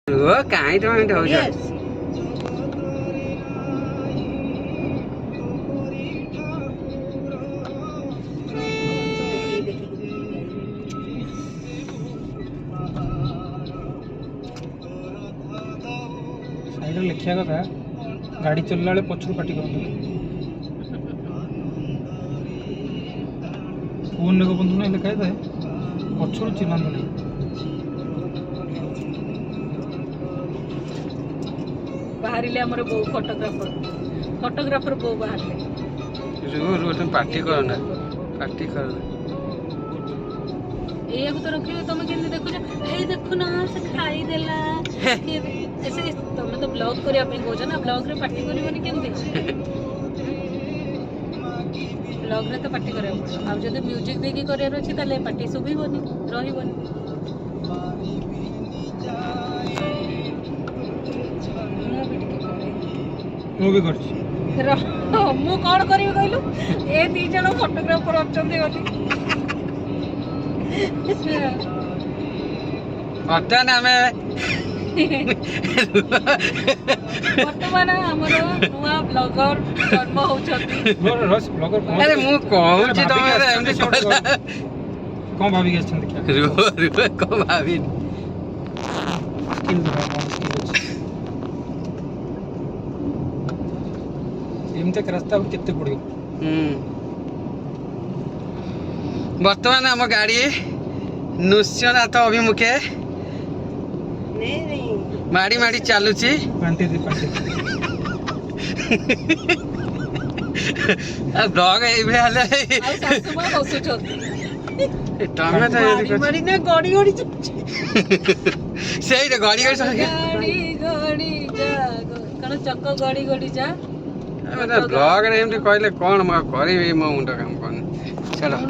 कहीं तो मिनट हो जाए साइड लिखा कथा गाड़ी चलला बेले पछरू पाटी कर फोन रे बंधु ने लिखा है पछरू चिन्ह बाहरिले हमर बो फोटोग्राफर बो बाहरिले रू तुम पार्टी करो ना पार्टी करो ए अब तो रखियो तुम केन देखु ए देखु ना से खाई देला ऐसे तुम तो ब्लॉग करिया पे कहछ ना ब्लॉग रे पार्टी करिवनी केन ब्लॉग रे तो पार्टी करे अब जदि म्यूजिक देकी करियर अछि तले पार्टी सुबीबनी रहिबनी मु भी करछि मु कौन करी कहलु ए दी जण फोटोग्राफर अछंती गली वर्तमान हमें वर्तमान हमरो नुआ ब्लॉगर जन्म होछती रस ब्लॉगर अरे मु कहूँ छी तुम एमती कोन भाभी के छन देखिया रू को भाभी एमते रास्ता केते पड़ियो वर्तमान हम गाड़ी नृसिंहनाथ अभिमुखे माड़ी माड़ी चलुची पांटी ब्लॉग एभे हले आ सासु मा हसुछती तमे तो मारी मारी ने गड़ी गड़ी सेही रे गाड़ी गाड़ी गड़ी गड़ी जा कण चक्क गड़ी गड़ी जा ब्लॉग रे एमती कहले कोन म करबी म मुंड काम कोन चलो